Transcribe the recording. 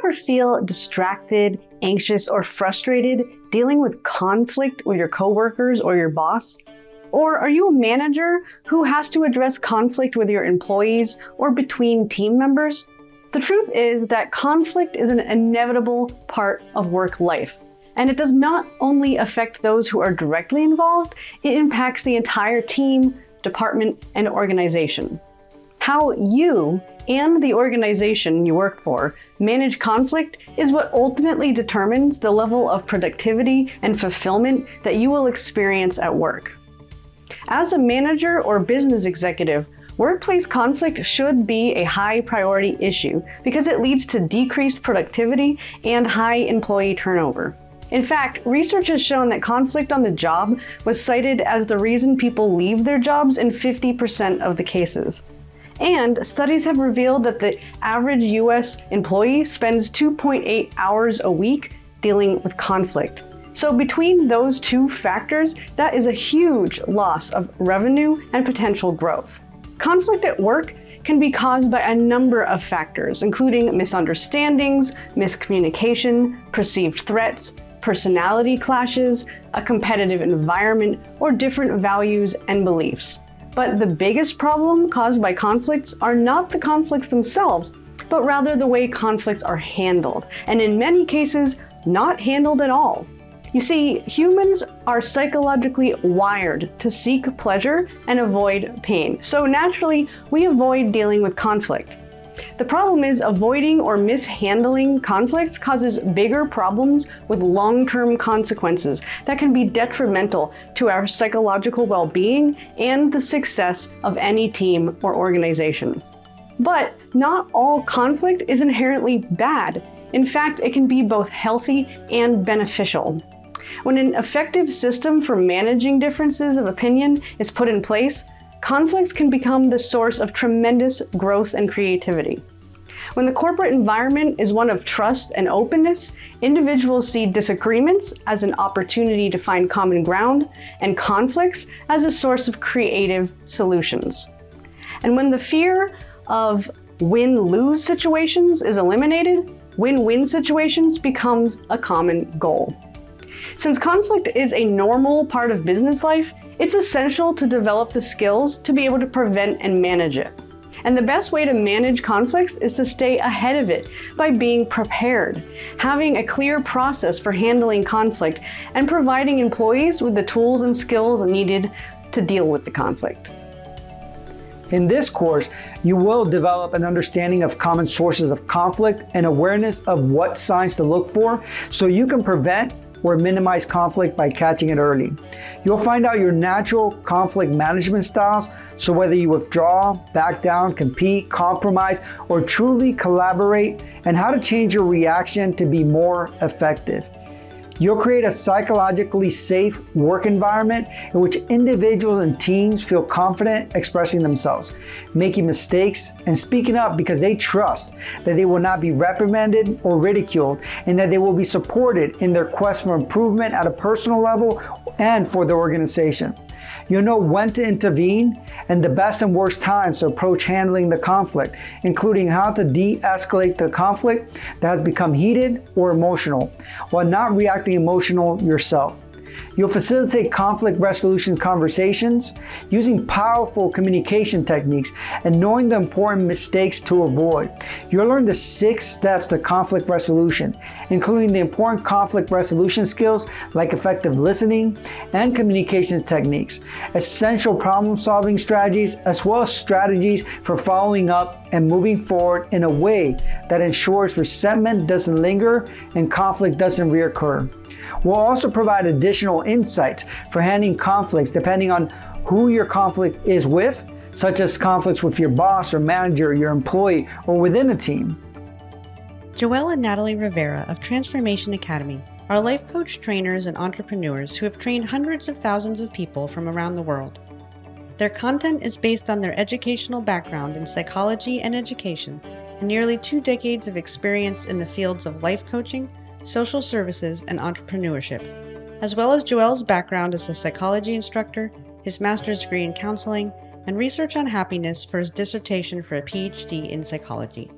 ever feel distracted, anxious, or frustrated dealing with conflict with your coworkers or your boss? Or are you a manager who has to address conflict with your employees or between team members? The truth is that conflict is an inevitable part of work life, and it does not only affect those who are directly involved, it impacts the entire team, department, and organization. How you and the organization you work for manage conflict is what ultimately determines the level of productivity and fulfillment that you will experience at work. As a manager or business executive, workplace conflict should be a high priority issue because it leads to decreased productivity and high employee turnover. In fact, research has shown that conflict on the job was cited as the reason people leave their jobs in 50% of the cases. And studies have revealed that the average US employee spends 2.8 hours a week dealing with conflict. So between those two factors, that is a huge loss of revenue and potential growth. Conflict at work can be caused by a number of factors, including misunderstandings, miscommunication, perceived threats, personality clashes, a competitive environment, or different values and beliefs. But the biggest problem caused by conflicts are not the conflicts themselves, but rather the way conflicts are handled, and in many cases, not handled at all. You see, humans are psychologically wired to seek pleasure and avoid pain, so naturally, we avoid dealing with conflict. The problem is avoiding or mishandling conflicts causes bigger problems with long-term consequences that can be detrimental to our psychological well-being and the success of any team or organization. But not all conflict is inherently bad. In fact, it can be both healthy and beneficial. When an effective system for managing differences of opinion is put in place, conflicts can become the source of tremendous growth and creativity. When the corporate environment is one of trust and openness, individuals see disagreements as an opportunity to find common ground and conflicts as a source of creative solutions. And when the fear of win-lose situations is eliminated, win-win situations becomes a common goal. Since conflict is a normal part of business life, it's essential to develop the skills to be able to prevent and manage it. And the best way to manage conflicts is to stay ahead of it by being prepared, having a clear process for handling conflict, and providing employees with the tools and skills needed to deal with the conflict. In this course, you will develop an understanding of common sources of conflict and awareness of what signs to look for so you can prevent or minimize conflict by catching it early. You'll find out your natural conflict management styles, so whether you withdraw, back down, compete, compromise, or truly collaborate, and how to change your reaction to be more effective. You'll create a psychologically safe work environment in which individuals and teams feel confident expressing themselves, making mistakes, and speaking up because they trust that they will not be reprimanded or ridiculed, and that they will be supported in their quest for improvement at a personal level and for the organization. You'll know when to intervene and the best and worst times to approach handling the conflict, including how to de-escalate the conflict that has become heated or emotional, while not reacting emotional yourself. You'll facilitate conflict resolution conversations using powerful communication techniques and knowing the important mistakes to avoid. You'll learn the 6 steps to conflict resolution, including the important conflict resolution skills like effective listening and communication techniques, essential problem-solving strategies, as well as strategies for following up and moving forward in a way that ensures resentment doesn't linger and conflict doesn't reoccur. We'll also provide additional insights for handling conflicts depending on who your conflict is with, such as conflicts with your boss or manager, your employee, or within a team. Joelle and Natalie Rivera of Transformation Academy are life coach trainers and entrepreneurs who have trained hundreds of thousands of people from around the world. Their content is based on their educational background in psychology and education and nearly 2 decades of experience in the fields of life coaching, social services, and entrepreneurship, as well as Joelle's background as a psychology instructor, his master's degree in counseling, and research on happiness for his dissertation for a PhD in psychology.